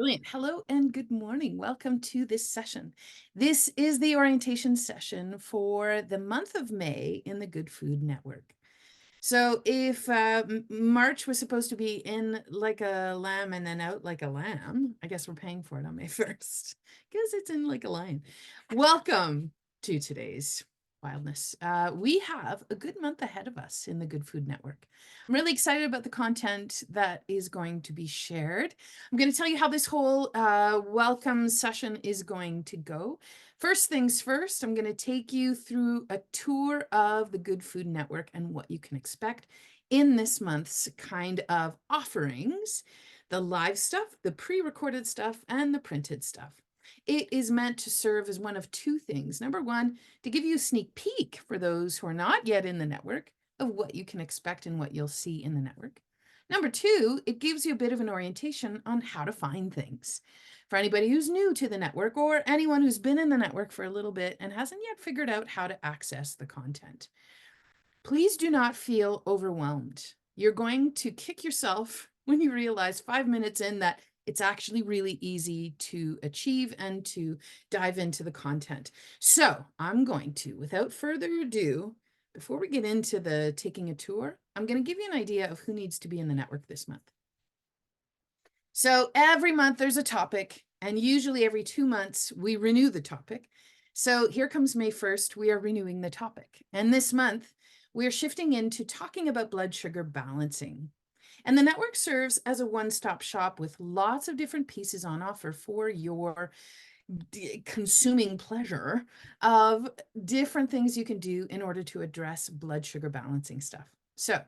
Brilliant. Hello and good morning. Welcome to this session. This is the orientation session for the month of May in the Good Food Network. So if March was supposed to be in like a lamb and then out like a lamb, I guess we're paying for it on May 1st because it's in like a lion. Welcome to today's wildness. We have a good month ahead of us in the Good Food Network. I'm really excited about the content that is going to be shared. I'm going to tell you how this whole welcome session is going to go. First things first, I'm going to take you through a tour of the Good Food Network and what you can expect in this month's kind of offerings, the live stuff, the pre-recorded stuff, and the printed stuff. It is meant to serve as one of two things. Number one, to give you a sneak peek for those who are not yet in the network of what you can expect and what you'll see in the network. Number two, it gives you a bit of an orientation on how to find things. For anybody who's new to the network or anyone who's been in the network for a little bit and hasn't yet figured out how to access the content, please do not feel overwhelmed. You're going to kick yourself when you realize 5 minutes in that it's actually really easy to achieve and to dive into the content. So I'm going to, without further ado, before we get into the taking a tour, I'm going to give you an idea of who needs to be in the network this month. So every month there's a topic, and usually every 2 months we renew the topic. So here comes May 1st, we are renewing the topic. And this month we're shifting into talking about blood sugar balancing. And the network serves as a one-stop shop with lots of different pieces on offer for your consuming pleasure of different things you can do in order to address blood sugar balancing stuff. So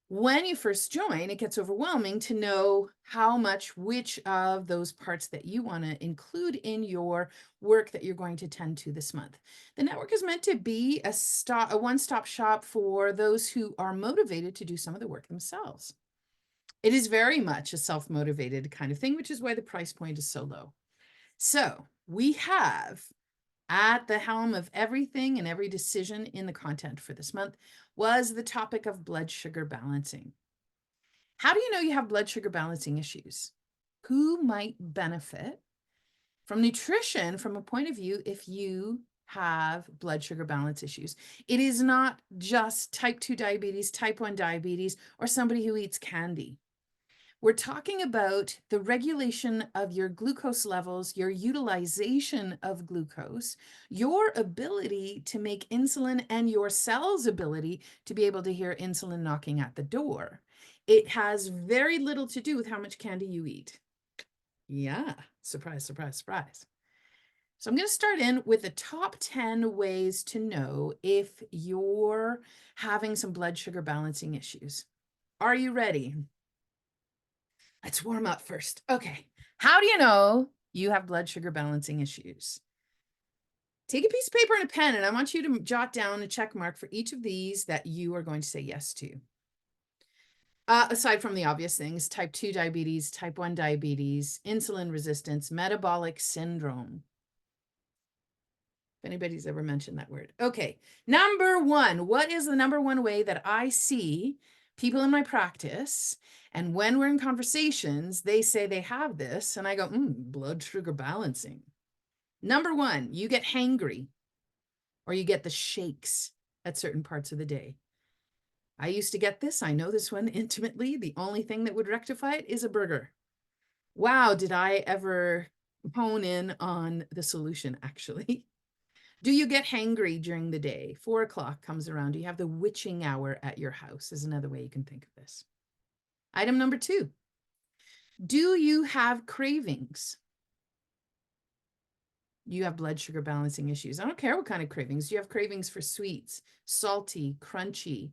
when you first join, it gets overwhelming to know how much, which of those parts that you want to include in your work that you're going to tend to this month. The network is meant to be a one-stop shop for those who are motivated to do some of the work themselves. It is very much a self-motivated kind of thing, which is why the price point is so low. So we have at the helm of everything and every decision in the content for this month was the topic of blood sugar balancing. How do you know you have blood sugar balancing issues? Who might benefit from nutrition from a point of view if you have blood sugar balance issues? It is not just type 2 diabetes, type 1 diabetes, or somebody who eats candy. We're talking about the regulation of your glucose levels, your utilization of glucose, your ability to make insulin, and your cell's ability to be able to hear insulin knocking at the door. It has very little to do with how much candy you eat. Yeah, surprise, surprise, surprise. So I'm going to start in with the top 10 ways to know if you're having some blood sugar balancing issues. Are you ready? Let's warm up first. Okay. How do you know you have blood sugar balancing issues? Take a piece of paper and a pen, and I want you to jot down a check mark for each of these that you are going to say yes to. Aside from the obvious things, type 2 diabetes, type 1 diabetes, insulin resistance, metabolic syndrome. If anybody's ever mentioned that word. Okay. Number one, what is the number one way that I see people in my practice, and when we're in conversations, they say they have this, and I go, blood sugar balancing. Number one, you get hangry, or you get the shakes at certain parts of the day. I used to get this. I know this one intimately. The only thing that would rectify it is a burger. Wow, did I ever hone in on the solution, actually. Do you get hangry during the day? 4 o'clock comes around. Do you have the witching hour at your house? Is another way you can think of this. Item number 2. Do you have cravings? You have blood sugar balancing issues. I don't care what kind of cravings. Do you have cravings for sweets, salty, crunchy,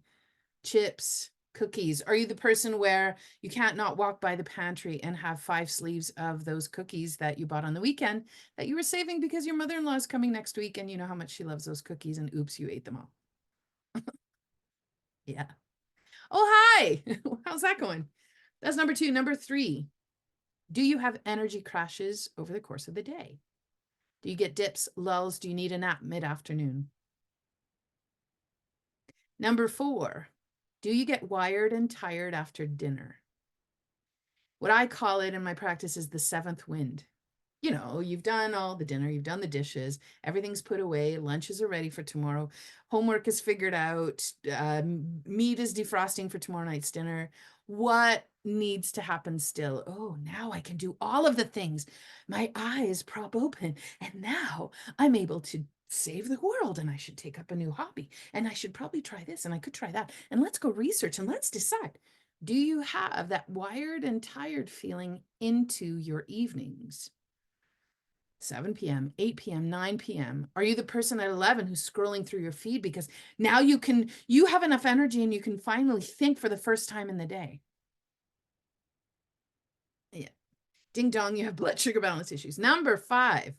chips, cookies? Are you the person where you can't not walk by the pantry and have 5 sleeves of those cookies that you bought on the weekend that you were saving because your mother-in-law is coming next week and you know how much she loves those cookies, and oops, you ate them all? Yeah. Oh, hi. How's that going? That's number 2. Number 3, do you have energy crashes over the course of the day? Do you get dips, lulls? Do you need a nap mid-afternoon? Number 4, do you get wired and tired after dinner? What I call it in my practice is the seventh wind. You've done all the dinner, you've done the dishes, everything's put away, lunches are ready for tomorrow, homework is figured out, meat is defrosting for tomorrow night's dinner. What needs to happen still? Oh, now I can do all of the things. My eyes prop open, and now I'm able to save the world, and I should take up a new hobby, and I should probably try this, and I could try that, and let's go research, and let's decide. Do you have that wired and tired feeling into your evenings? 7 p.m., 8 p.m., 9 p.m. Are you the person at 11 who's scrolling through your feed because now you have enough energy and you can finally think for the first time in the day? Yeah. Ding dong, you have blood sugar balance issues. Number 5,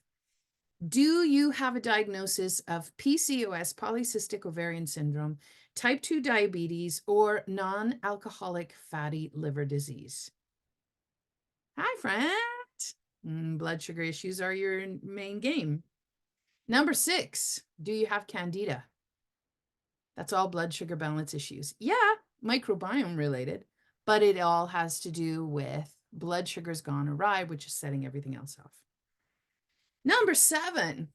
do you have a diagnosis of PCOS, polycystic ovarian syndrome, type 2 diabetes, or non-alcoholic fatty liver disease? Hi, friend. Blood sugar issues are your main game. Number 6, do you have candida? That's all blood sugar balance issues. Yeah, microbiome related, but it all has to do with blood sugars gone awry, which is setting everything else off. Number 7,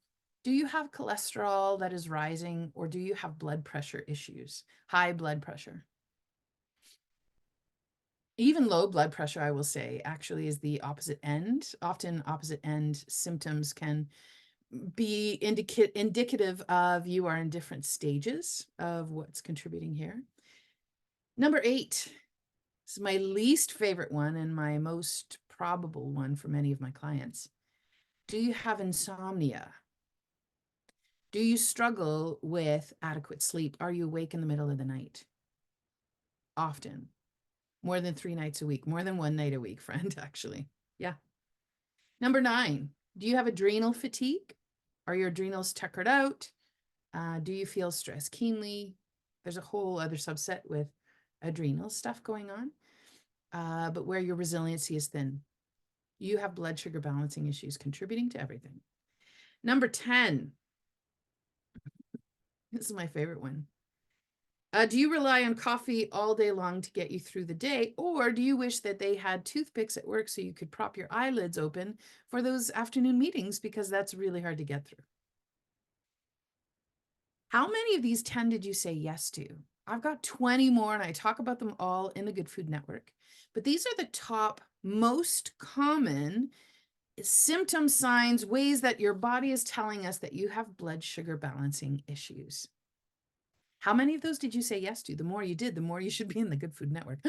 do you have cholesterol that is rising, or do you have blood pressure issues? High blood pressure. Even low blood pressure, I will say, actually is the opposite end. Often opposite end symptoms can be indicative of you are in different stages of what's contributing here. Number 8, this is my least favorite one and my most probable one for many of my clients. Do you have insomnia? Do you struggle with adequate sleep? Are you awake in the middle of the night? Often. More than 3 nights a week, more than 1 night a week, friend, actually. Yeah. Number 9, do you have adrenal fatigue? Are your adrenals tuckered out? Do you feel stress keenly? There's a whole other subset with adrenal stuff going on, but where your resiliency is thin. You have blood sugar balancing issues contributing to everything. Number 10, this is my favorite one. Do you rely on coffee all day long to get you through the day, or do you wish that they had toothpicks at work so you could prop your eyelids open for those afternoon meetings, because that's really hard to get through? How many of these 10 did you say yes to? I've got 20 more, and I talk about them all in the Good Food Network. But these are the top most common symptom signs, ways that your body is telling us that you have blood sugar balancing issues. How many of those did you say yes to? The more you did, the more you should be in the Good Food Network.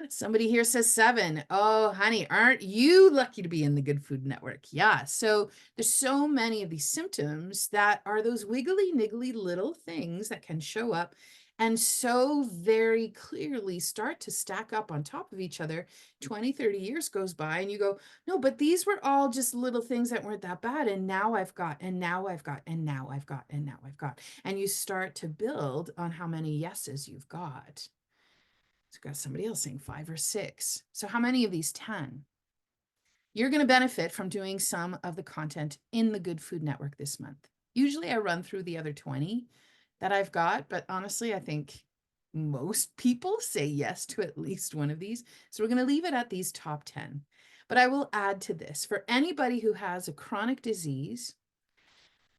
Somebody here says 7. Oh, honey, aren't you lucky to be in the Good Food Network? Yeah. So there's so many of these symptoms that are those wiggly, niggly little things that can show up and so very clearly start to stack up on top of each other. 20, 30 years goes by and you go, no, but these were all just little things that weren't that bad. And now I've got, and now I've got, and now I've got, and now I've got. And you start to build on how many yeses you've got. So got somebody else saying 5 or 6. So how many of these 10? You're going to benefit from doing some of the content in the Good Food Network this month. Usually I run through the other 20 that I've got, but honestly, I think most people say yes to at least one of these. So we're going to leave it at these top 10. But I will add to this, for anybody who has a chronic disease,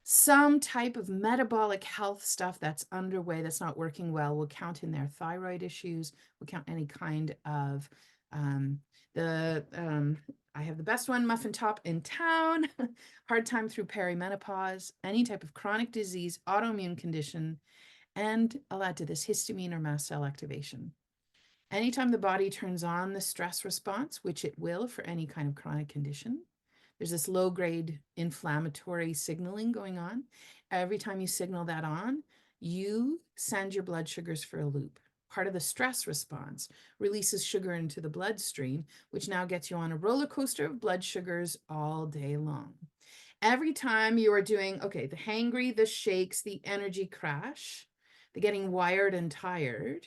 some type of metabolic health stuff that's underway that's not working well, will count in their thyroid issues, will count any kind of I have the best one, muffin top in town, hard time through perimenopause, any type of chronic disease, autoimmune condition, and I'll add to this histamine or mast cell activation. Anytime the body turns on the stress response, which it will for any kind of chronic condition, there's this low-grade inflammatory signaling going on. Every time you signal that on, you send your blood sugars for a loop. Part of the stress response releases sugar into the bloodstream, which now gets you on a roller coaster of blood sugars all day long. Every time you are doing, okay, the hangry, the shakes, the energy crash, the getting wired and tired,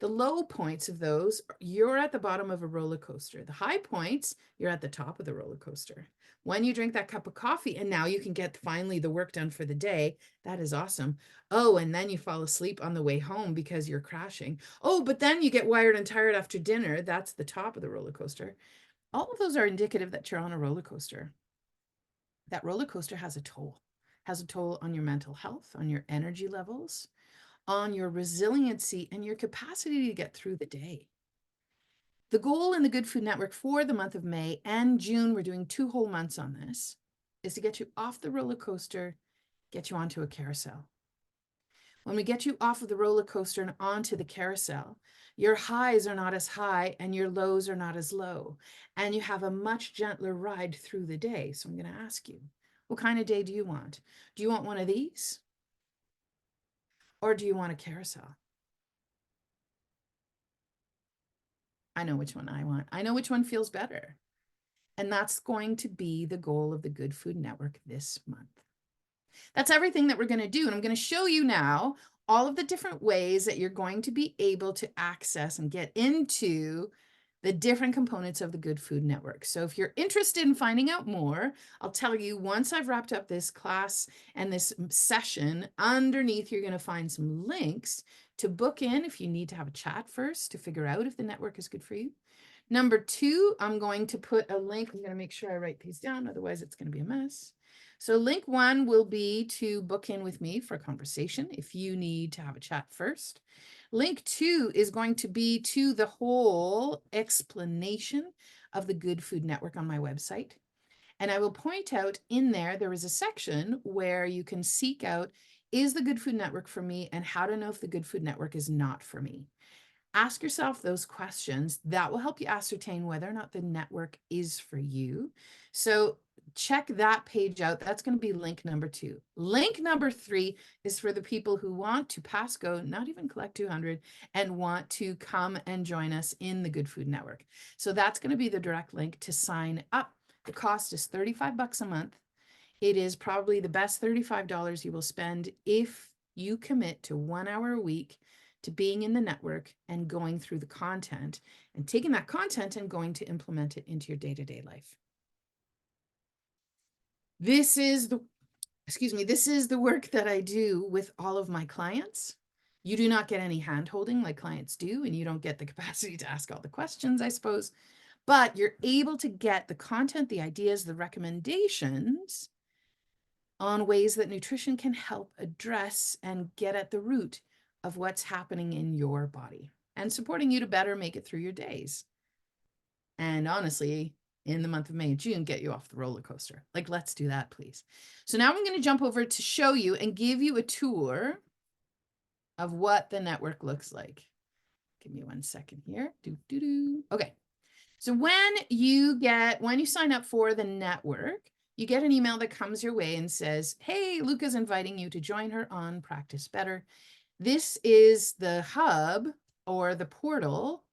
The low points of those, you're at the bottom of a roller coaster. The high points, you're at the top of the roller coaster. When you drink that cup of coffee and now you can get finally the work done for the day, that is awesome. Oh, and then you fall asleep on the way home because you're crashing. Oh, but then you get wired and tired after dinner. That's the top of the roller coaster. All of those are indicative that you're on a roller coaster. That roller coaster has a toll on your mental health, on your energy levels, on your resiliency and your capacity to get through the day. The goal in the Good Food Network for the month of May and June, we're doing 2 whole months on this, is to get you off the roller coaster, get you onto a carousel. When we get you off of the roller coaster and onto the carousel, your highs are not as high and your lows are not as low, and you have a much gentler ride through the day. So I'm going to ask you, what kind of day do you want? Do you want one of these? Or do you want a carousel? I know which one I want. I know which one feels better. And that's going to be the goal of the Good Food Network this month. That's everything that we're going to do. And I'm going to show you now all of the different ways that you're going to be able to access and get into the different components of the Good Food Network. So if you're interested in finding out more, I'll tell you once I've wrapped up this class and this session, underneath you're going to find some links to book in if you need to have a chat first to figure out if the network is good for you. Number 2, I'm going to put a link. I'm going to make sure I write these down, otherwise it's going to be a mess. So link 1 will be to book in with me for a conversation if you need to have a chat first. Link 2 is going to be to the whole explanation of the Good Food Network on my website. And I will point out in there is a section where you can seek out, is the Good Food Network for me, and how to know if the Good Food Network is not for me. Ask yourself those questions. That will help you ascertain whether or not the network is for you. So check that page out. That's going to be link number 2. Link number 3 is for the people who want to pass go, not even collect 200, and want to come and join us in the Good Food Network. So that's going to be the direct link to sign up. The cost is $35 a month. It is probably the best $35 you will spend if you commit to 1 hour a week to being in the network and going through the content and taking that content and going to implement it into your day-to-day life. This is the work that I do with all of my clients. You do not get any hand-holding like clients do, and you don't get the capacity to ask all the questions, I suppose, but you're able to get the content, the ideas, the recommendations on ways that nutrition can help address and get at the root of what's happening in your body and supporting you to better make it through your days. And honestly, in the month of May and June, get you off the roller coaster. Like, let's do that, please. So now I'm going to jump over to show you and give you a tour of what the network looks like. Give me 1 second here. Okay. So when you sign up for the network, you get an email that comes your way and says, hey, Luca's inviting you to join her on Practice Better. This is the hub or the portal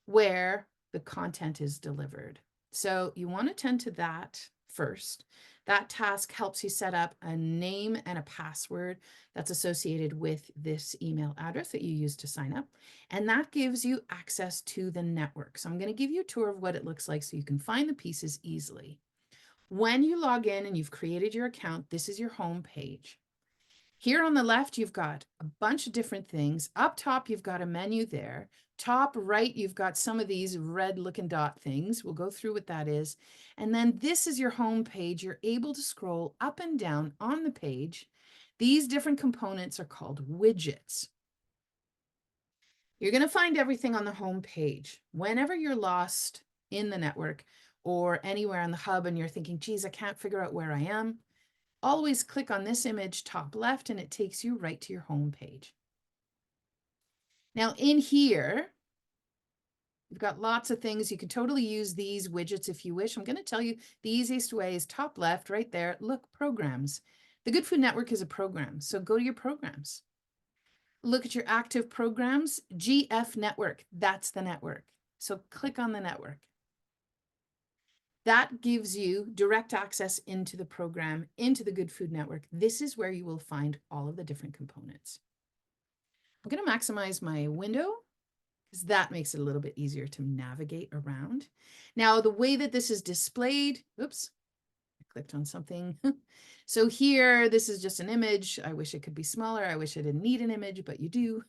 where the content is delivered. So you want to tend to that first. That task helps you set up a name and a password that's associated with this email address that you use to sign up. And that gives you access to the network. So I'm going to give you a tour of what it looks like so you can find the pieces easily. When you log in and you've created your account, this is your home page. Here on the left, you've got a bunch of different things. Up top, you've got a menu there. Top right, you've got some of these red looking dot things. We'll go through what that is. And then this is your home page. You're able to scroll up and down on the page. These different components are called widgets. You're going to find everything on the home page. Whenever you're lost in the network or anywhere on the hub and you're thinking, geez, I can't figure out where I am, always click on this image top left and it takes you right to your home page. Now in here, you've got lots of things. You can totally use these widgets if you wish. I'm going to tell you the easiest way is top left right there. Look, programs. The Good Food Network is a program. So go to your programs. Look at your active programs. GF Network, that's the network. So click on the network. That gives you direct access into the program, into the Good Food Network. This is where you will find all of the different components. I'm going to maximize my window because that makes it a little bit easier to navigate around. Now, the way that this is displayed, oops, I clicked on something. So here, this is just an image. I wish it could be smaller. I wish I didn't need an image, but you do.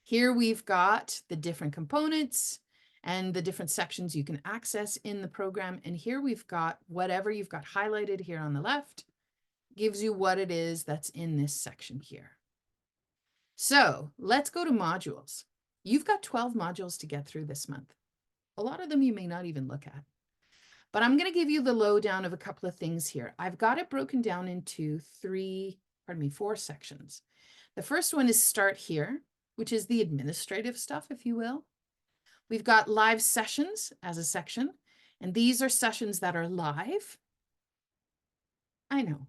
Here we've got the different components and the different sections you can access in the program. And here we've got whatever you've got highlighted here on the left, gives you what it is that's in this section here. So let's go to modules. You've got 12 modules to get through this month. A lot of them you may not even look at. But I'm going to give you the lowdown of a couple of things here. I've got it broken down into four sections. The first one is Start Here, which is the administrative stuff, if you will. We've got live sessions as a section, and these are sessions that are live. I know.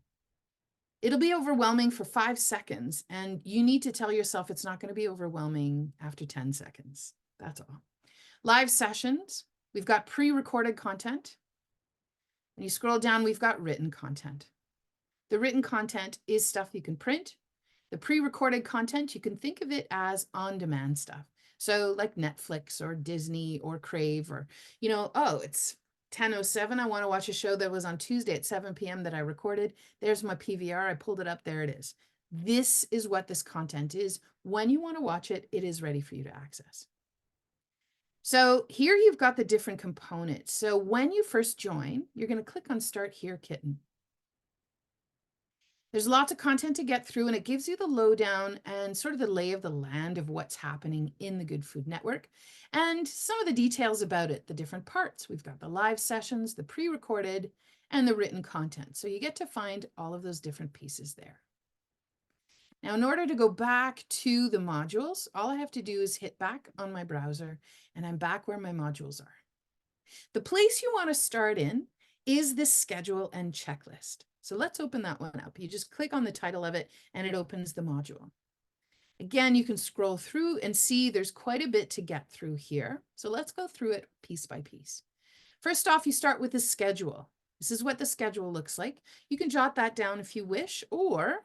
It'll be overwhelming for 5 seconds, and you need to tell yourself it's not going to be overwhelming after 10 seconds. That's all. Live sessions, we've got pre-recorded content. When you scroll down, we've got written content. The written content is stuff you can print. The pre-recorded content, you can think of it as on-demand stuff. So like Netflix or Disney or Crave or, oh, it's 10:07. I want to watch a show that was on Tuesday at 7 p.m. that I recorded. There's my PVR. I pulled it up. There it is. This is what this content is. When you want to watch it, it is ready for you to access. So here you've got the different components. So when you first join, you're going to click on Start Here, Kitten. There's lots of content to get through, and it gives you the lowdown and sort of the lay of the land of what's happening in the Good Food Network and some of the details about it, the different parts. We've got the live sessions, the pre-recorded, and the written content. So you get to find all of those different pieces there. Now, in order to go back to the modules, all I have to do is hit back on my browser, and I'm back where my modules are. The place you want to start in is this schedule and checklist. So let's open that one up. You just click on the title of it and it opens the module. Again, you can scroll through and see there's quite a bit to get through here. So let's go through it piece by piece. First off, you start with the schedule. This is what the schedule looks like. You can jot that down if you wish, or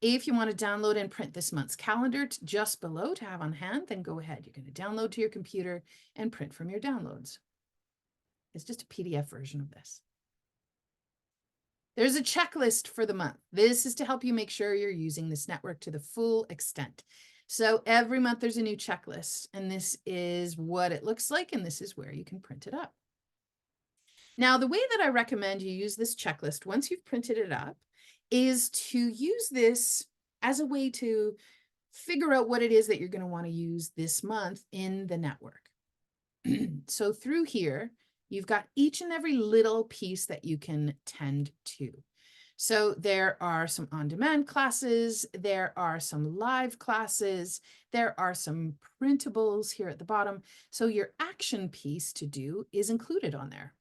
if you want to download and print this month's calendar just below to have on hand, then go ahead. You're going to download to your computer and print from your downloads. It's just a PDF version of this. There's a checklist for the month. This is to help you make sure you're using this network to the full extent. So every month there's a new checklist, and this is what it looks like, and this is where you can print it up. Now, the way that I recommend you use this checklist once you've printed it up is to use this as a way to figure out what it is that you're going to want to use this month in the network. So through here, you've got each and every little piece that you can tend to. So there are some on-demand classes, there are some live classes, there are some printables here at the bottom. So your action piece to do is included on there.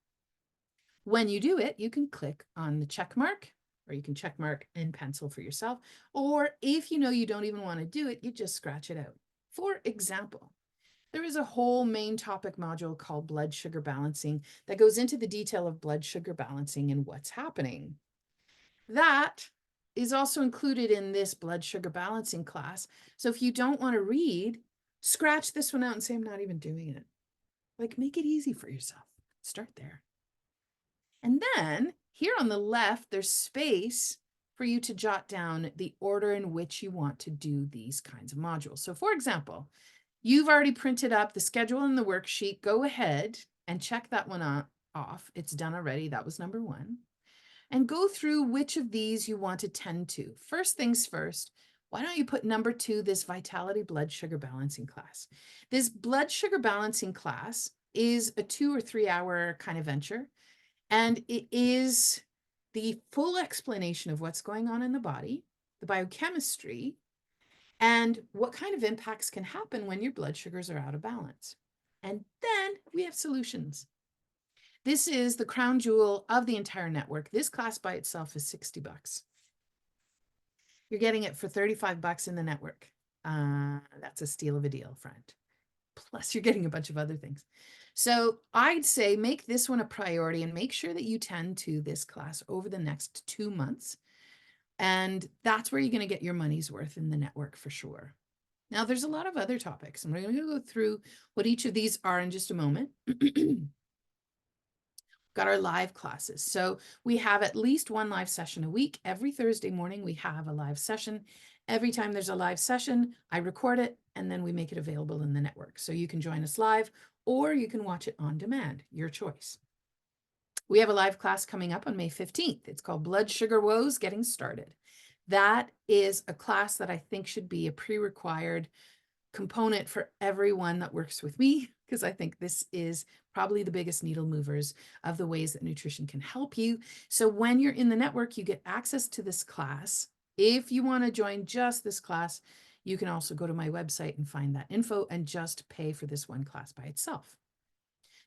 When you do it, you can click on the check mark, or you can check mark in pencil for yourself. Or if you know you don't even want to do it, you just scratch it out. For example, there is a whole main topic module called blood sugar balancing that goes into the detail of blood sugar balancing and what's happening. That is also included in this blood sugar balancing class. So if you don't want to read, scratch this one out and say, I'm not even doing it. Like, make it easy for yourself. Start there. And then here on the left, there's space for you to jot down the order in which you want to do these kinds of modules. So for example, you've already printed up the schedule and the worksheet. Go ahead and check that one off. It's done already. That was number 1. And go through which of these you want to tend to. First things first, why don't you put number 2, this Vitality Blood Sugar Balancing class? This blood sugar balancing class is a 2 or 3 hour kind of venture. And it is the full explanation of what's going on in the body, the biochemistry, and what kind of impacts can happen when your blood sugars are out of balance. And then we have solutions. This is the crown jewel of the entire network. This class by itself is $60. You're getting it for $35 in the network. That's a steal of a deal, friend. Plus, you're getting a bunch of other things. So I'd say make this one a priority and make sure that you tend to this class over the next 2 months. And that's where you're going to get your money's worth in the network for sure. Now, there's a lot of other topics, and we're going to go through what each of these are in just a moment. Got our live classes. So we have at least one live session a week. Every Thursday morning, we have a live session. Every time there's a live session, I record it and then we make it available in the network. So you can join us live or you can watch it on demand, your choice. We have a live class coming up on May 15th. It's called Blood Sugar Woes Getting Started. That is a class that I think should be a pre-required component for everyone that works with me, because I think this is probably the biggest needle movers of the ways that nutrition can help you. So when you're in the network, you get access to this class. If you want to join just this class, you can also go to my website and find that info and just pay for this one class by itself.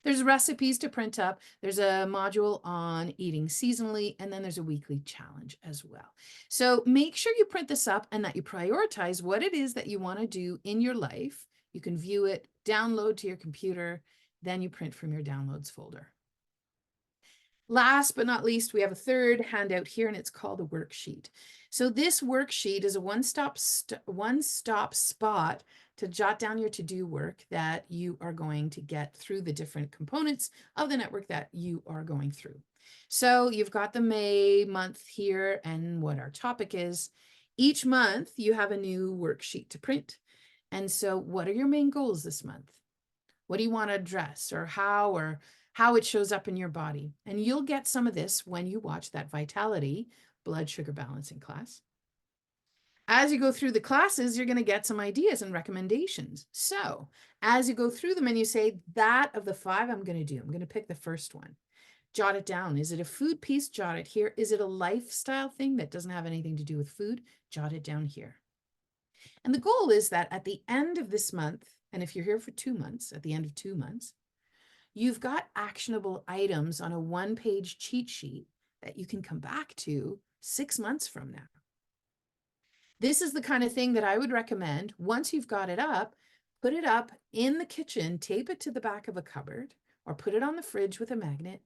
There's recipes to print up. There's a module on eating seasonally, and then there's a weekly challenge as well. So make sure you print this up and that you prioritize what it is that you want to do in your life. You can view it, download to your computer, then you print from your downloads folder. Last but not least, we have a third handout here, and it's called a worksheet. So this worksheet is a one-stop spot to jot down your to-do work that you are going to get through the different components of the network that you are going through. So you've got the May month here and what our topic is. Each month, you have a new worksheet to print. And so what are your main goals this month? What do you want to address, or how it shows up in your body? And you'll get some of this when you watch that Vitality blood sugar balancing class. As you go through the classes, you're going to get some ideas and recommendations. So as you go through them and you say, that of the 5 I'm going to do, I'm going to pick the first one. Jot it down. Is it a food piece? Jot it here. Is it a lifestyle thing that doesn't have anything to do with food? Jot it down here. And the goal is that at the end of this month, and if you're here for 2 months, at the end of 2 months, you've got actionable items on a one-page cheat sheet that you can come back to 6 months from now. This is the kind of thing that I would recommend. Once you've got it up, put it up in the kitchen, tape it to the back of a cupboard, or put it on the fridge with a magnet.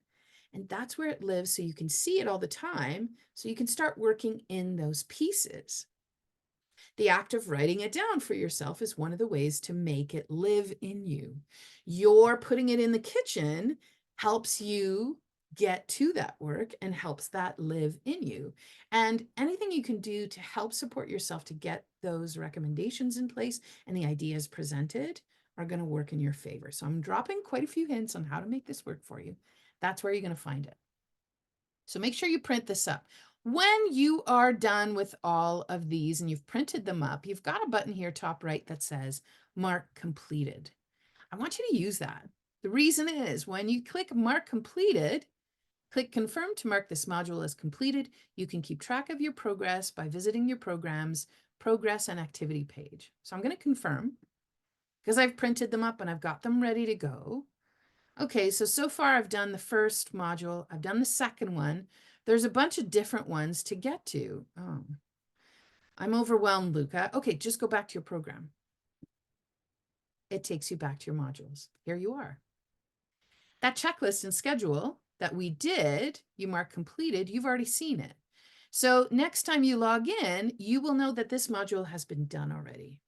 And that's where it lives, so you can see it all the time, so you can start working in those pieces. The act of writing it down for yourself is one of the ways to make it live in you. Your putting it in the kitchen helps you get to that work and helps that live in you. And anything you can do to help support yourself to get those recommendations in place and the ideas presented are going to work in your favor. So I'm dropping quite a few hints on how to make this work for you. That's where you're going to find it. So make sure you print this up. When you are done with all of these and you've printed them up, you've got a button here top right that says Mark Completed. I want you to use that. The reason is when you click Mark Completed, click Confirm to mark this module as completed. You can keep track of your progress by visiting your program's progress and activity page. So I'm going to confirm because I've printed them up and I've got them ready to go. Okay, so far I've done the first module. I've done the second one. There's a bunch of different ones to get to. Oh, I'm overwhelmed, Luca. Okay, just go back to your program. It takes you back to your modules. Here you are. That checklist and schedule that we did, you mark completed, you've already seen it. So next time you log in, you will know that this module has been done already.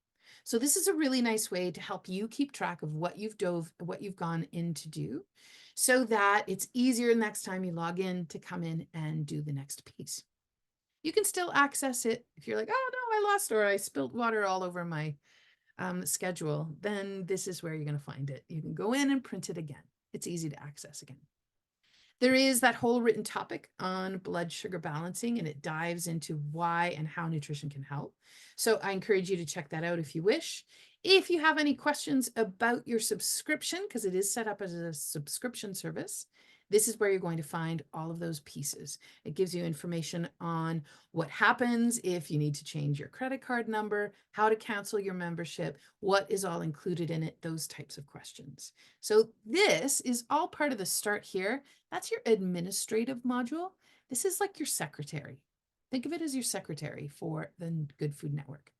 So this is a really nice way to help you keep track of what you've gone in to do, so that it's easier next time you log in to come in and do the next piece. You can still access it if you're like, oh no, I lost or I spilled water all over my schedule, then this is where you're going to find it. You can go in and print it again. It's easy to access again. There is that whole written topic on blood sugar balancing, and it dives into why and how nutrition can help. So I encourage you to check that out if you wish. If you have any questions about your subscription, because it is set up as a subscription service, this is where you're going to find all of those pieces. It gives you information on what happens if you need to change your credit card number, how to cancel your membership, what is all included in it, those types of questions. So this is all part of the start here. That's your administrative module. This is like your secretary. Think of it as your secretary for the Good Food Network.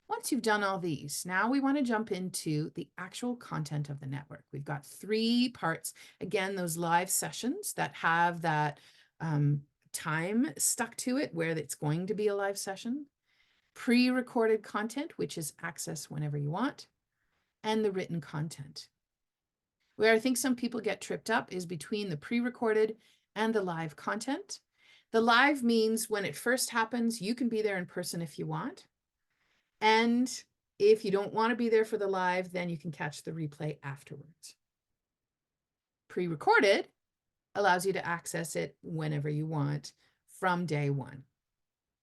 Once you've done all these, now we want to jump into the actual content of the network. We've got 3 parts. Again, those live sessions that have that time stuck to it where it's going to be a live session. pre-recorded content, which is access whenever you want, and the written content. Where I think some people get tripped up is between the pre-recorded and the live content. The live means when it first happens, you can be there in person if you want. And if you don't want to be there for the live, then you can catch the replay afterwards. Pre-recorded allows you to access it whenever you want from day one.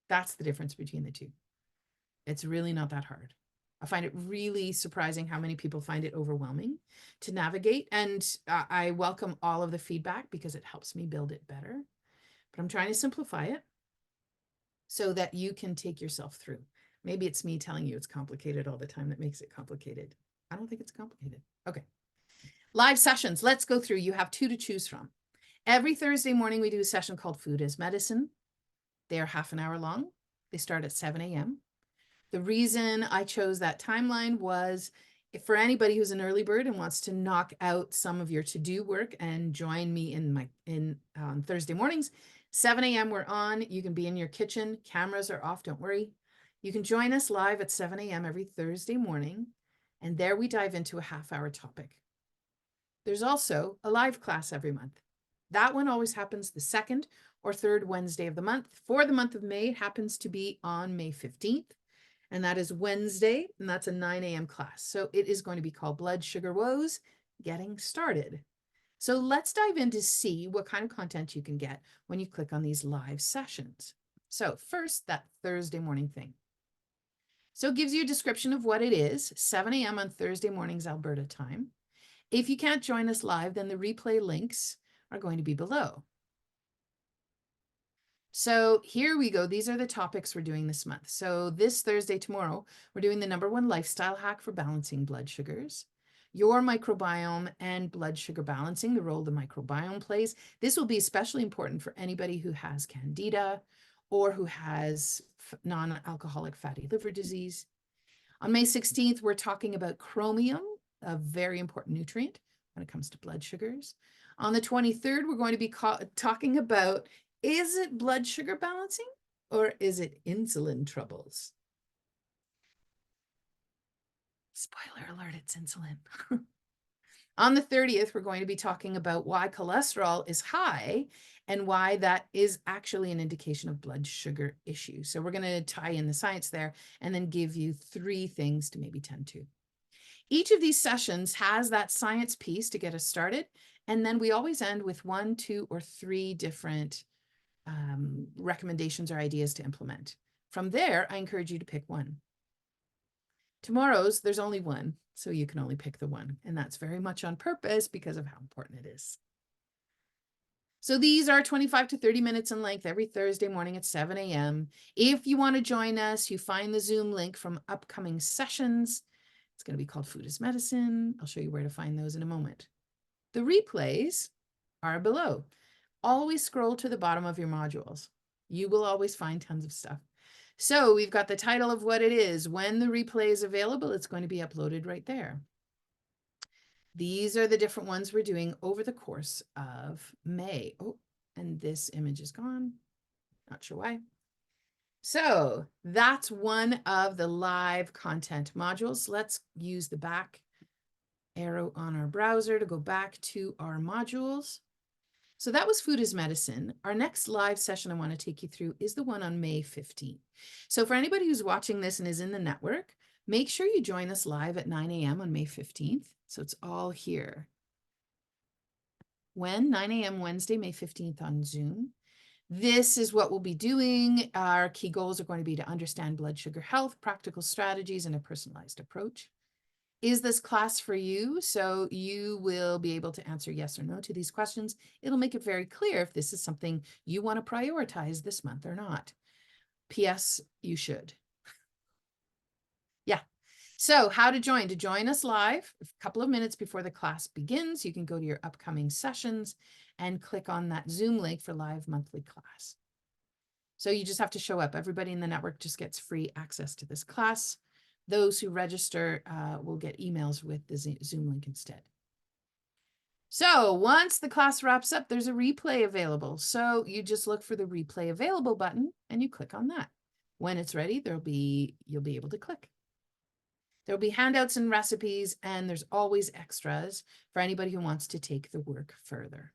That's the difference between the two. It's really not that hard. I find it really surprising how many people find it overwhelming to navigate. And I welcome all of the feedback because it helps me build it better. But I'm trying to simplify it so that you can take yourself through. Maybe it's me telling you it's complicated all the time that makes it complicated. I don't think it's complicated. Okay. Live sessions. Let's go through. You have 2 to choose from. Every Thursday morning, we do a session called Food is Medicine. They are half an hour long. They start at 7 a.m. The reason I chose that timeline was for anybody who's an early bird and wants to knock out some of your to-do work and join me in Thursday mornings, 7 a.m. we're on. You can be in your kitchen. Cameras are off. Don't worry. You can join us live at 7 a.m. every Thursday morning. And there we dive into a half-hour topic. There's also a live class every month. That one always happens the second or third Wednesday of the month. For the month of May, it happens to be on May 15th. And that is Wednesday, and that's a 9 a.m. class. So it is going to be called Blood Sugar Woes, Getting Started. So let's dive in to see what kind of content you can get when you click on these live sessions. So first, that Thursday morning thing. So it gives you a description of what it is, 7 a.m. on Thursday mornings, Alberta time. If you can't join us live, then the replay links are going to be below. So here we go. These are the topics we're doing this month. So this Thursday, tomorrow, we're doing the #1 lifestyle hack for balancing blood sugars, your microbiome and blood sugar balancing, the role the microbiome plays. This will be especially important for anybody who has candida or who has non-alcoholic fatty liver disease. On May 16th, we're talking about chromium, a very important nutrient when it comes to blood sugars. On the 23rd, we're going to be talking about, is it blood sugar balancing or is it insulin troubles? Spoiler alert, it's insulin. On the 30th, we're going to be talking about why cholesterol is high and why that is actually an indication of blood sugar issues. So we're going to tie in the science there and then give you 3 things to maybe tend to. Each of these sessions has that science piece to get us started. And then we always end with 1, 2, or 3 different recommendations or ideas to implement. From there, I encourage you to pick one. Tomorrow's, there's only one, so you can only pick the one. And that's very much on purpose because of how important it is. So these are 25 to 30 minutes in length every Thursday morning at 7 a.m. If you want to join us, you find the Zoom link from upcoming sessions. It's going to be called Food is Medicine. I'll show you where to find those in a moment. The replays are below. Always scroll to the bottom of your modules. You will always find tons of stuff. So we've got the title of what it is. When the replay is available, it's going to be uploaded right there. These are the different ones we're doing over the course of May. Oh, and this image is gone. Not sure why. So that's one of the live content modules. Let's use the back arrow on our browser to go back to our modules. So that was Food is Medicine. Our next live session I want to take you through is the one on May 15th. So for anybody who's watching this and is in the network, make sure you join us live at 9 a.m. on May 15th. So it's all here. When? 9 a.m. Wednesday, May 15th on Zoom. This is what we'll be doing. Our key goals are going to be to understand blood sugar health, practical strategies, and a personalized approach. Is this class for you? So you will be able to answer yes or no to these questions. It'll make it very clear if this is something you want to prioritize this month or not. P.S. You should. Yeah. So how to join? To join us live, a couple of minutes before the class begins, you can go to your upcoming sessions and click on that Zoom link for live monthly class. So you just have to show up. Everybody in the network just gets free access to this class. Those who register will get emails with the Zoom link instead. So once the class wraps up, there's a replay available. So you just look for the replay available button and you click on that. When it's ready, you'll be able to click. There'll be handouts and recipes, and there's always extras for anybody who wants to take the work further.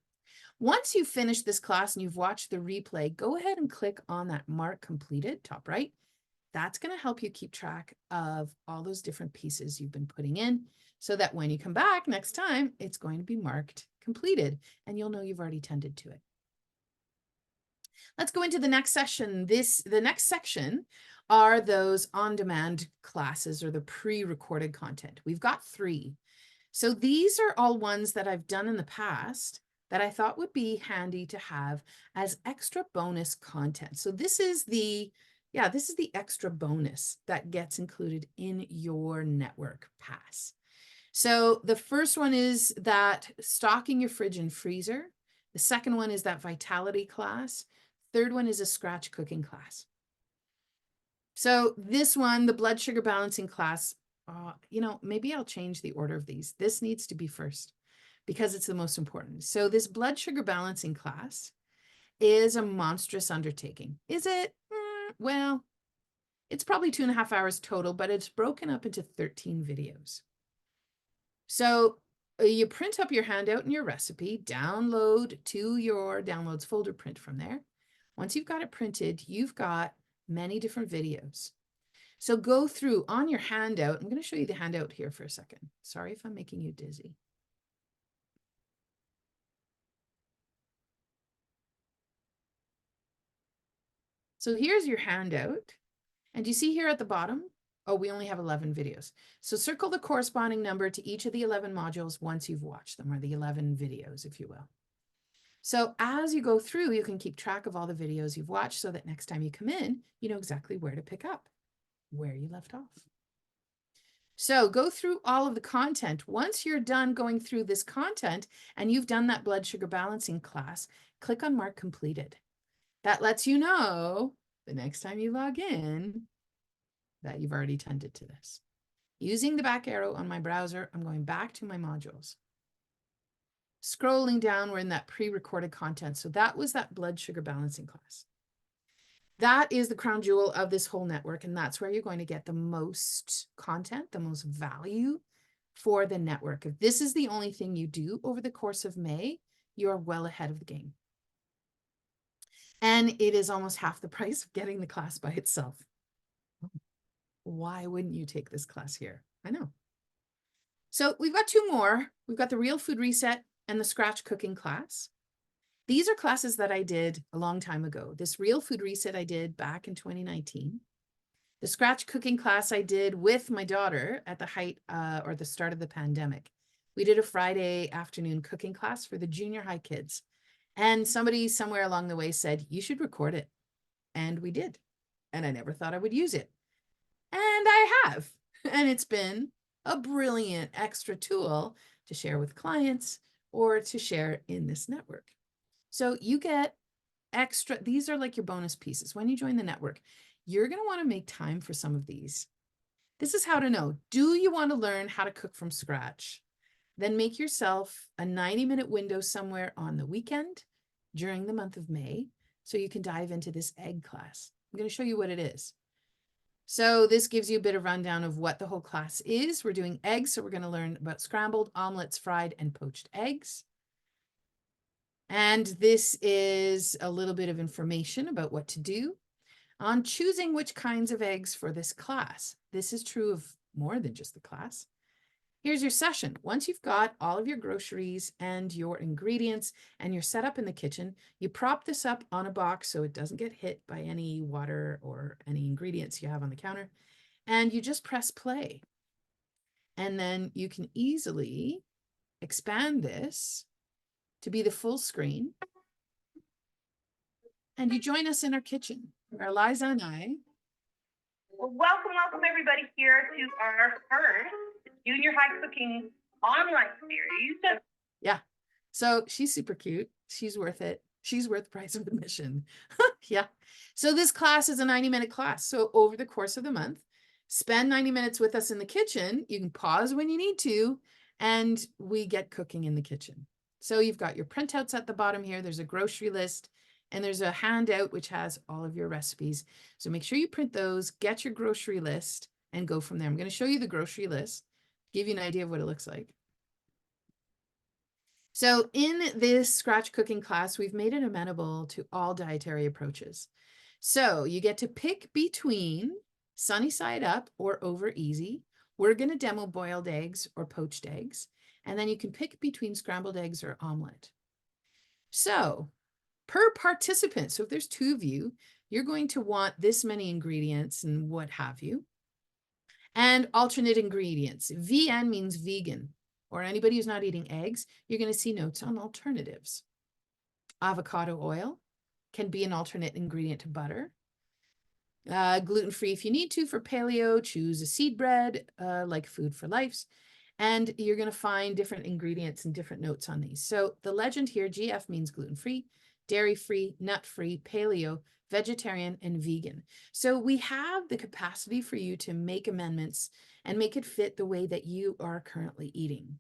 Once you've finished this class and you've watched the replay, go ahead and click on that mark completed, top right. That's going to help you keep track of all those different pieces you've been putting in so that when you come back next time, it's going to be marked completed and you'll know you've already tended to it. Let's go into the next session. The next section are those on-demand classes or the pre-recorded content. We've got 3. So these are all ones that I've done in the past that I thought would be handy to have as extra bonus content. So this is the extra bonus that gets included in your network pass. So the first one is that stocking your fridge and freezer. The second one is that vitality class. Third one is a scratch cooking class. So this one, the blood sugar balancing class, maybe I'll change the order of these. This needs to be first because it's the most important. So this blood sugar balancing class is a monstrous undertaking. Is it? Well, it's probably 2.5 hours total, but it's broken up into 13 videos. So you print up your handout and your recipe, download to your downloads folder, print from there. Once you've got it printed, you've got many different videos. So go through on your handout. I'm going to show you the handout here for a second. Sorry if I'm making you dizzy. So here's your handout. And you see here at the bottom, we only have 11 videos. So circle the corresponding number to each of the 11 modules once you've watched them, or the 11 videos, if you will. So as you go through, you can keep track of all the videos you've watched so that next time you come in, you know exactly where to pick up, where you left off. So go through all of the content. Once you're done going through this content and you've done that blood sugar balancing class, click on Mark Completed. That lets you know the next time you log in that you've already tended to this. Using the back arrow on my browser, I'm going back to my modules. Scrolling down, we're in that pre-recorded content. So that was that blood sugar balancing class. That is the crown jewel of this whole network, and that's where you're going to get the most content, the most value for the network. If this is the only thing you do over the course of May, you're well ahead of the game. And it is almost half the price of getting the class by itself. Why wouldn't you take this class here? I know. So we've got 2 more. We've got the Real Food Reset and the Scratch Cooking class. These are classes that I did a long time ago. This Real Food Reset I did back in 2019. The Scratch Cooking class I did with my daughter at the height or the start of the pandemic. We did a Friday afternoon cooking class for the junior high kids. And somebody somewhere along the way said, you should record it. And we did. And I never thought I would use it. And I have. And it's been a brilliant extra tool to share with clients or to share in this network. So you get extra, these are like your bonus pieces. When you join the network, you're going to want to make time for some of these. This is how to know, do you want to learn how to cook from scratch? Then make yourself a 90-minute window somewhere on the weekend during the month of May so you can dive into this egg class. I'm going to show you what it is. So this gives you a bit of rundown of what the whole class is. We're doing eggs, so we're going to learn about scrambled, omelets, fried, and poached eggs. And this is a little bit of information about what to do on choosing which kinds of eggs for this class. This is true of more than just the class. Here's your session. Once you've got all of your groceries and your ingredients and you're set up in the kitchen, you prop this up on a box so it doesn't get hit by any water or any ingredients you have on the counter. And you just press play. And then you can easily expand this to be the full screen. And you join us in our kitchen, where Eliza and I. Well, welcome everybody here to our first junior high cooking online series. Yeah, so she's super cute. She's worth it. She's worth the price of admission. Yeah. So this class is a 90-minute class. So over the course of the month, spend 90 minutes with us in the kitchen. You can pause when you need to, and we get cooking in the kitchen. So you've got your printouts at the bottom here. There's a grocery list. And there's a handout which has all of your recipes. So make sure you print those, get your grocery list, and go from there. I'm going to show you the grocery list, give you an idea of what it looks like. So in this scratch cooking class, we've made it amenable to all dietary approaches. So you get to pick between sunny side up or over easy. We're going to demo boiled eggs or poached eggs. And then you can pick between scrambled eggs or omelet. So per participant, so if there's 2 of you, you're going to want this many ingredients and what have you. And alternate ingredients. VN means vegan, or anybody who's not eating eggs, you're going to see notes on alternatives. Avocado oil can be an alternate ingredient to butter. Gluten-free if you need to. For paleo, choose a seed bread, like Food for Life's. And you're going to find different ingredients and different notes on these. So the legend here, GF means gluten-free, dairy-free, nut-free, paleo, vegetarian, and vegan. So we have the capacity for you to make amendments and make it fit the way that you are currently eating.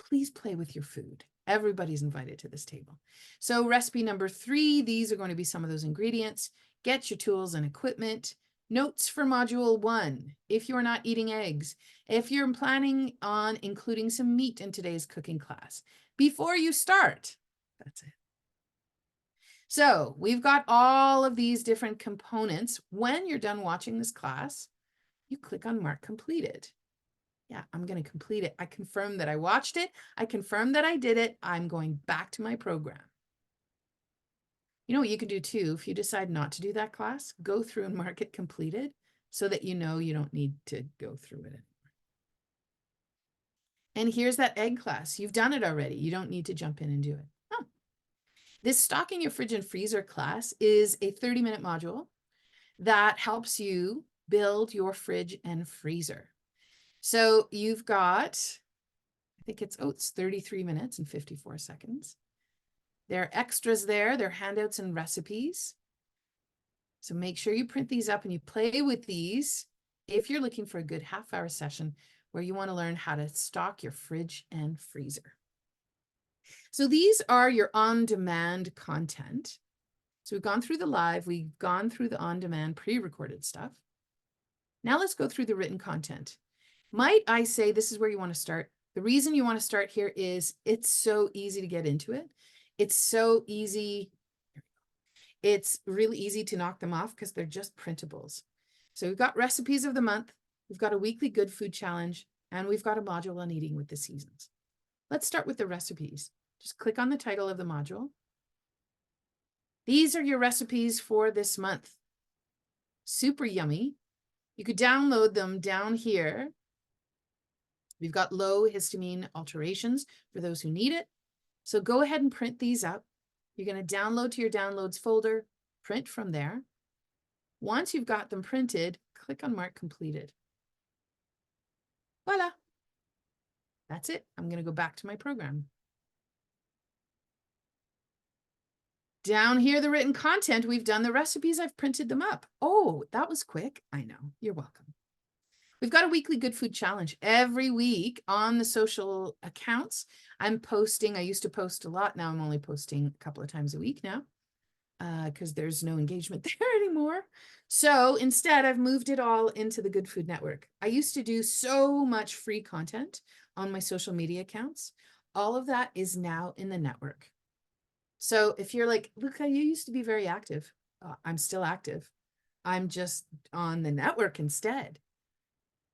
Please play with your food. Everybody's invited to this table. So recipe number 3, these are going to be some of those ingredients. Get your tools and equipment. Notes for module 1, if you're not eating eggs, if you're planning on including some meat in today's cooking class, before you start, that's it. So we've got all of these different components. When you're done watching this class, you click on Mark Completed. Yeah, I'm going to complete it. I confirm that I watched it. I confirm that I did it. I'm going back to my program. You know what you can do too, if you decide not to do that class, go through and mark it completed so that you know you don't need to go through it anymore. And here's that egg class. You've done it already. You don't need to jump in and do it. Oh. This stocking your fridge and freezer class is a 30-minute module that helps you build your fridge and freezer. So you've got, I think it's 33 minutes and 54 seconds. There are extras there. There are handouts and recipes. So make sure you print these up and you play with these if you're looking for a good half-hour session where you want to learn how to stock your fridge and freezer. So these are your on-demand content. So we've gone through the live, we've gone through the on-demand pre-recorded stuff. Now let's go through the written content. Might I say this is where you want to start? The reason you want to start here is it's so easy to get into it. It's so easy. It's really easy to knock them off because they're just printables. So we've got recipes of the month. We've got a weekly good food challenge, and we've got a module on eating with the seasons. Let's start with the recipes. Just click on the title of the module. These are your recipes for this month. Super yummy. You could download them down here. We've got low histamine alterations for those who need it. So go ahead and print these up. You're going to download to your downloads folder, print from there. Once you've got them printed, click on Mark Completed. Voila. That's it. I'm going to go back to my program. Down here, the written content, we've done the recipes. I've printed them up. Oh, that was quick. I know. You're welcome. We've got a weekly good food challenge every week on the social accounts. I'm posting. I used to post a lot. Now I'm only posting a couple of times a week now because there's no engagement there anymore. So instead, I've moved it all into the Good Food Network. I used to do so much free content on my social media accounts. All of that is now in the network. So if you're like, Luca, you used to be very active. I'm still active. I'm just on the network instead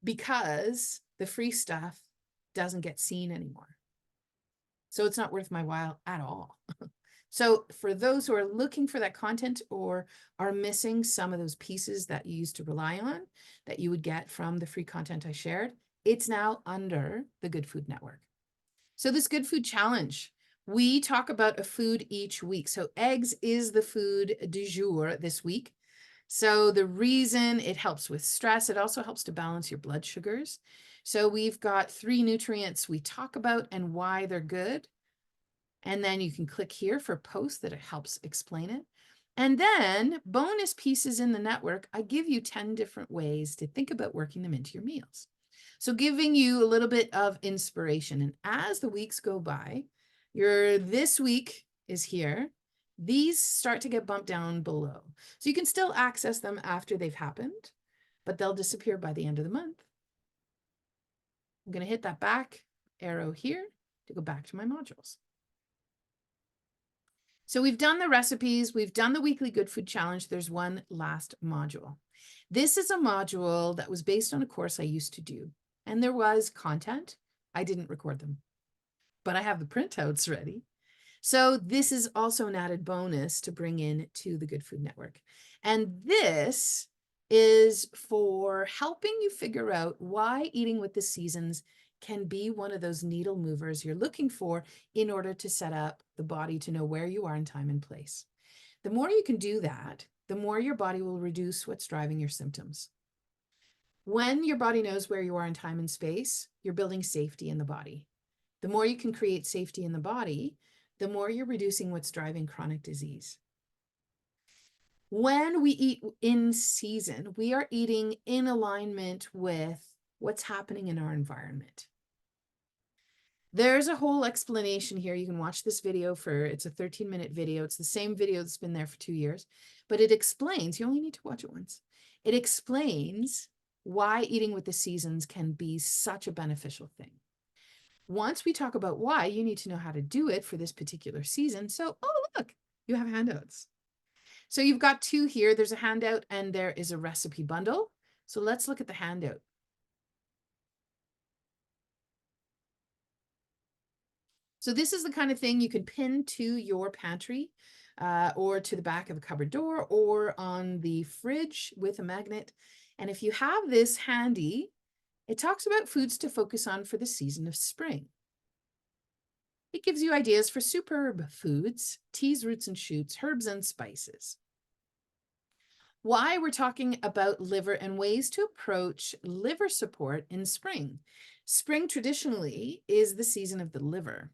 because the free stuff doesn't get seen anymore. So it's not worth my while at all. So for those who are looking for that content or are missing some of those pieces that you used to rely on, that you would get from the free content I shared, it's now under the Good Food Network. So this Good Food Challenge, we talk about a food each week. So eggs is the food du jour this week. So the reason it helps with stress, it also helps to balance your blood sugars. So we've got 3 nutrients we talk about and why they're good. And then you can click here for posts that it helps explain it. And then bonus pieces in the network, I give you 10 different ways to think about working them into your meals. So giving you a little bit of inspiration. And as the weeks go by, this week is here. these start to get bumped down below. So you can still access them after they've happened, but they'll disappear by the end of the month. I'm going to hit that back arrow here to go back to my modules. So we've done the recipes, we've done the weekly Good Food Challenge. There's one last module. This is a module that was based on a course I used to do, and there was content. I didn't record them, but I have the printouts ready. So this is also an added bonus to bring in to the Good Food Network. And this is for helping you figure out why eating with the seasons can be one of those needle movers you're looking for in order to set up the body to know where you are in time and place. The more you can do that, the more your body will reduce what's driving your symptoms. When your body knows where you are in time and space, you're building safety in the body. The more you can create safety in the body, the more you're reducing what's driving chronic disease. When we eat in season, we are eating in alignment with what's happening in our environment. There's a whole explanation here. You can watch this video it's a 13-minute video. It's the same video that's been there for 2 years, but it explains, you only need to watch it once. It explains why eating with the seasons can be such a beneficial thing. Once we talk about why, you need to know how to do it for this particular season. So, oh, look, you have handouts. So you've got 2 here. There's a handout and there is a recipe bundle. So let's look at the handout. So this is the kind of thing you can pin to your pantry or to the back of a cupboard door or on the fridge with a magnet. And if you have this handy, it talks about foods to focus on for the season of spring. It gives you ideas for superb foods, teas, roots and shoots, herbs and spices. Why we're talking about liver and ways to approach liver support in spring. Spring traditionally is the season of the liver.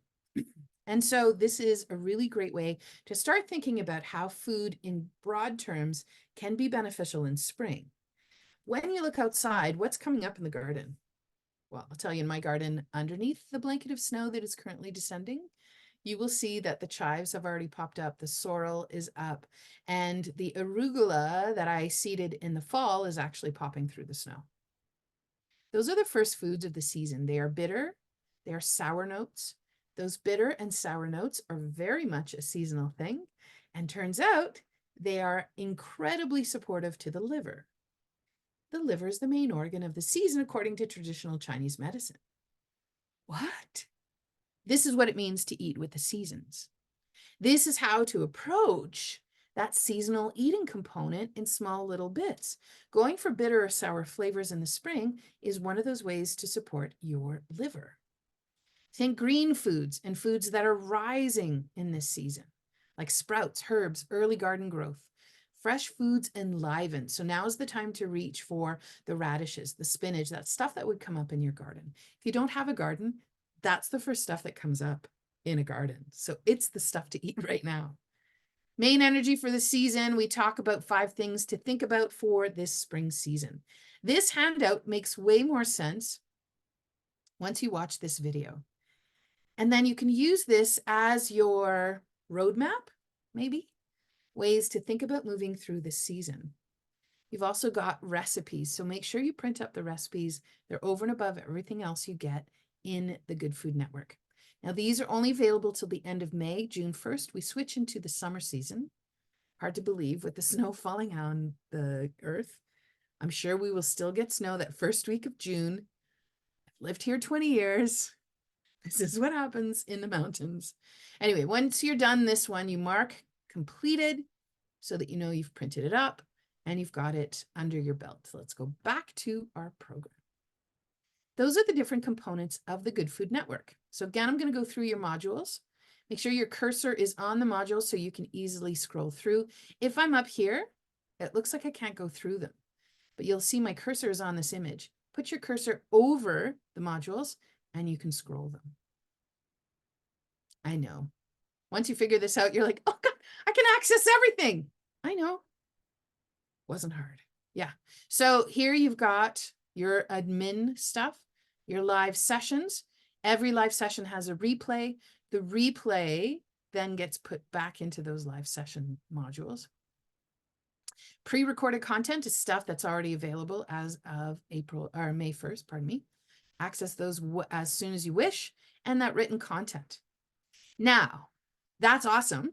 And so this is a really great way to start thinking about how food in broad terms can be beneficial in spring. When you look outside, what's coming up in the garden? Well, I'll tell you, in my garden, underneath the blanket of snow that is currently descending, you will see that the chives have already popped up, the sorrel is up, and the arugula that I seeded in the fall is actually popping through the snow. Those are the first foods of the season. They are bitter, they are sour notes. Those bitter and sour notes are very much a seasonal thing, and turns out they are incredibly supportive to the liver. The liver is the main organ of the season according to traditional Chinese medicine. What? This is what it means to eat with the seasons. This is how to approach that seasonal eating component in small little bits. Going for bitter or sour flavors in the spring is one of those ways to support your liver. Think green foods and foods that are rising in this season, like sprouts, herbs, early garden growth. Fresh foods enliven. So now is the time to reach for the radishes, the spinach, that stuff that would come up in your garden. If you don't have a garden, that's the first stuff that comes up in a garden. So it's the stuff to eat right now. Main energy for the season, we talk about 5 things to think about for this spring season. This handout makes way more sense once you watch this video. And then you can use this as your roadmap, maybe, ways to think about moving through this season. You've also got recipes, so make sure you print up the recipes. They're over and above everything else you get in the Good Food Network. Now, these are only available till the end of May. June 1st, we switch into the summer season. Hard to believe with the snow falling on the earth. I'm sure we will still get snow that first week of June. I've lived here 20 years. This is what happens in the mountains. Anyway, once you're done this one, you mark completed so that you know you've printed it up and you've got it under your belt. So let's go back to our program. Those are the different components of the Good Food Network. So again, I'm going to go through your modules. Make sure your cursor is on the module so you can easily scroll through. If I'm up here, it looks like I can't go through them, but you'll see my cursor is on this image. Put your cursor over the modules and you can scroll them. I know. Once you figure this out, you're like, oh God, I can access everything. I know. Wasn't hard. Yeah. So here you've got your admin stuff, your live sessions. Every live session has a replay. The then gets put back into those live session modules. Pre-recorded content is stuff that's already available as of May 1st, pardon me. Access those as soon as you wish, and that written content. Now, that's awesome.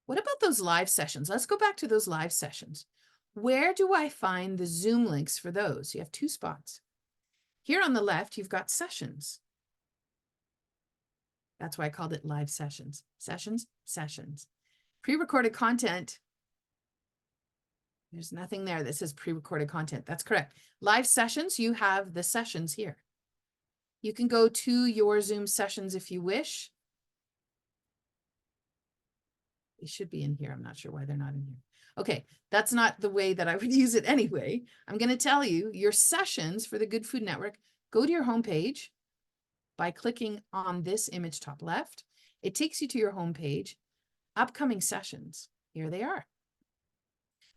What about those live sessions? Let's go back to those live sessions. Where do I find the Zoom links for those? You have two spots. Here on the left, you've got sessions. That's why I called it live sessions. Sessions, sessions. Pre-recorded content. There's nothing there that says pre-recorded content. That's correct. Live sessions, you have the sessions here. You can go to your Zoom sessions if you wish. They should be in here. I'm not sure why they're not in here. Okay, that's not the way that I would use it anyway. I'm going to tell you your sessions for the Good Food Network. Go to your homepage by clicking on this image top left. It takes you to your homepage. Upcoming sessions. Here they are.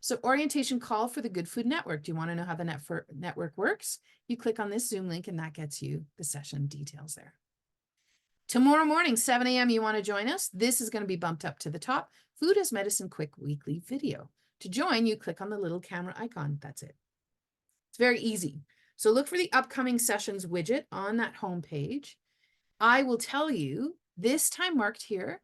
So orientation call for the Good Food Network. Do you want to know how the network works? You click on this Zoom link and that gets you the session details there. Tomorrow morning, 7 a.m., you want to join us? This is going to be bumped up to the top. Food as Medicine Quick Weekly Video. To join, you click on the little camera icon. That's it. It's very easy. So look for the upcoming sessions widget on that homepage. I will tell you, this time marked here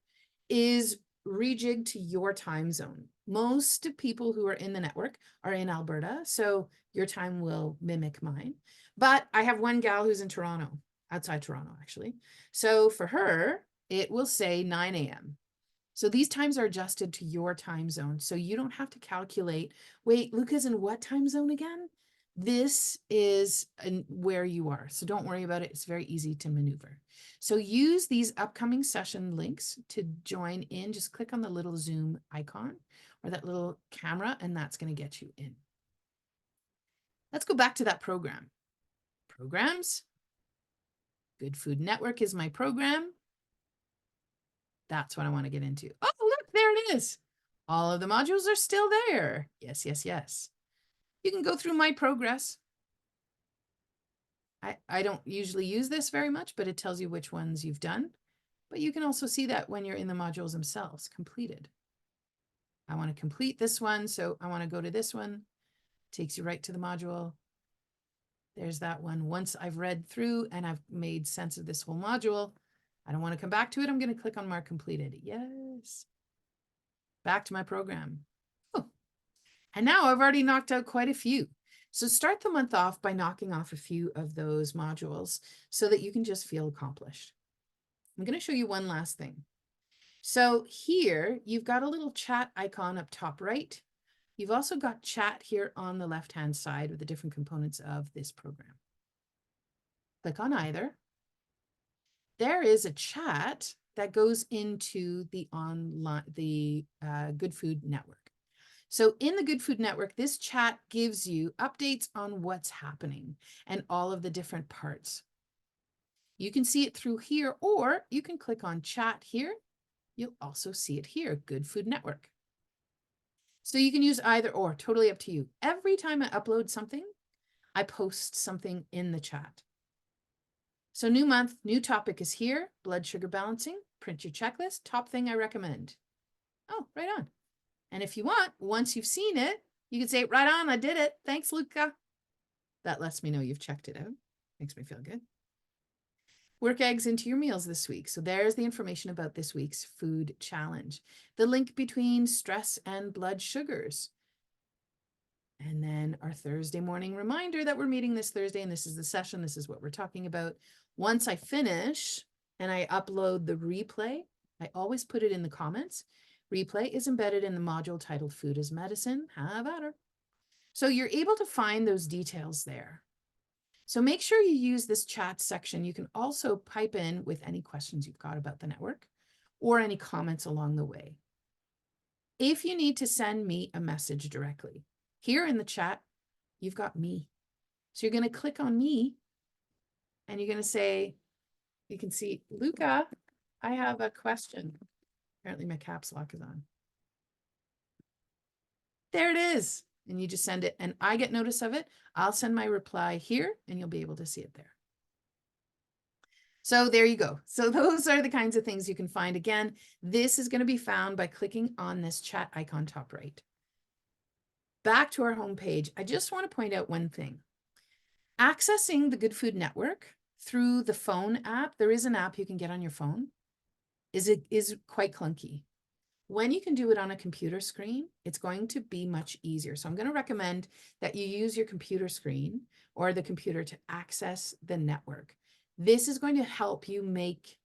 is rejigged to your time zone. Most people who are in the network are in Alberta, so your time will mimic mine. But I have one gal who's in Toronto, outside Toronto, actually. So for her, it will say 9 a.m. So these times are adjusted to your time zone. So you don't have to calculate, wait, Luca's in what time zone again? This is where you are. So don't worry about it. It's very easy to maneuver. So use these upcoming session links to join in. Just click on the little Zoom icon or that little camera, and that's going to get you in. Let's go back to that program. Programs. Good Food Network is my program. That's what I want to get into. Oh, look, there it is. All of the modules are still there. Yes, yes, yes. You can go through my progress. I don't usually use this very much, but it tells you which ones you've done. But you can also see that when you're in the modules themselves, completed. I want to complete this one, so I want to go to this one. Takes you right to the module. There's that one. Once I've read through and I've made sense of this whole module, I don't want to come back to it. I'm going to click on Mark Completed. Yes. Back to my program. Oh. And now I've already knocked out quite a few. So start the month off by knocking off a few of those modules so that you can just feel accomplished. I'm going to show you one last thing. So here you've got a little chat icon up top right. You've also got chat here on the left-hand side with the different components of this program. Click on either. There is a chat that goes into the Good Food Network. So in the Good Food Network, this chat gives you updates on what's happening and all of the different parts. You can see it through here, or you can click on chat here. You'll also see it here, Good Food Network. So you can use either or, totally up to you. Every time I upload something, I post something in the chat. So new month, new topic is here, blood sugar balancing, print your checklist, top thing I recommend. Oh, right on. And if you want, once you've seen it, you can say, right on, I did it. Thanks, Luca. That lets me know you've checked it out. Makes me feel good. Work eggs into your meals this week. So there's the information about this week's food challenge. The link between stress and blood sugars. And then our Thursday morning reminder that we're meeting this Thursday, and this is the session. This is what we're talking about. Once I finish and I upload the replay, I always put it in the comments. Replay is embedded in the module titled Food as Medicine. Have at her. So you're able to find those details there. So make sure you use this chat section. You can also pipe in with any questions you've got about the network or any comments along the way. If you need to send me a message directly, here in the chat, you've got me. So you're going to click on me and you're going to say, you can see, Luca, I have a question. Apparently my caps lock is on. There it is. And you just send it and I get notice of it. I'll send my reply here and you'll be able to see it there. So there you go. So those are the kinds of things you can find. Again, this is going to be found by clicking on this chat icon top right. Back to our homepage, I just want to point out one thing. Accessing the Good Food Network through the phone app, there is an app you can get on your phone, is quite clunky. When you can do it on a computer screen, it's going to be much easier. So I'm going to recommend that you use your computer screen or the computer to access the network. This is going to help you make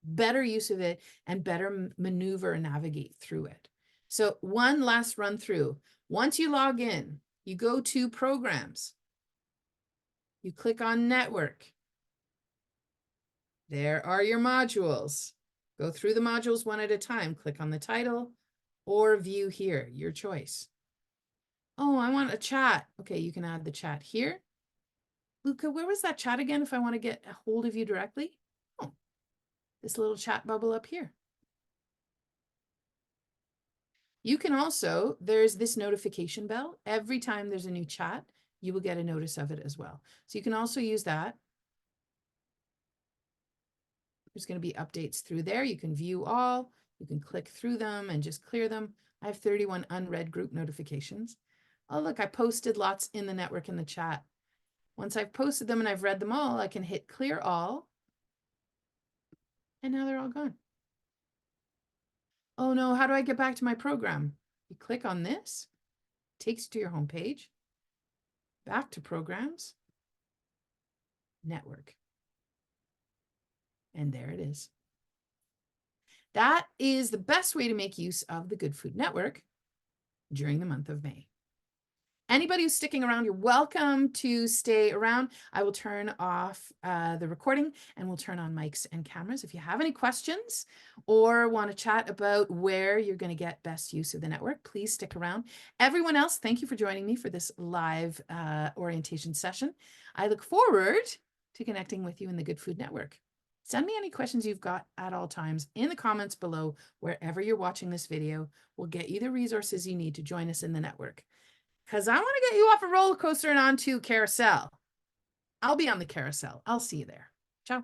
better use of it and better maneuver and navigate through it. So one last run through. Once you log in, you go to Programs. You click on Network. There are your modules. Go through the modules one at a time. Click on the title or View here, your choice. Oh, I want a chat. Okay, you can add the chat here. Luca, where was that chat again if I want to get a hold of you directly? Oh, this little chat bubble up here. You can also, there's this notification bell. Every time there's a new chat, you will get a notice of it as well. So you can also use that. There's going to be updates through there. You can view all, you can click through them and just clear them. I have 31 unread group notifications. Oh, look, I posted lots in the network in the chat. Once I've posted them and I've read them all, I can hit clear all. And now they're all gone. Oh no, how do I get back to my program? You click on this, takes you to your home page, back to Programs, Network. And there it is. That is the best way to make use of the Good Food Network during the month of May. Anybody who's sticking around, you're welcome to stay around. I will turn off the recording and we'll turn on mics and cameras. If you have any questions or want to chat about where you're going to get best use of the network, please stick around. Everyone else, thank you for joining me for this live orientation session. I look forward to connecting with you in the Good Food Network. Send me any questions you've got at all times in the comments below, wherever you're watching this video. We'll get you the resources you need to join us in the network. Because I want to get you off a roller coaster and onto carousel. I'll be on the carousel. I'll see you there. Ciao.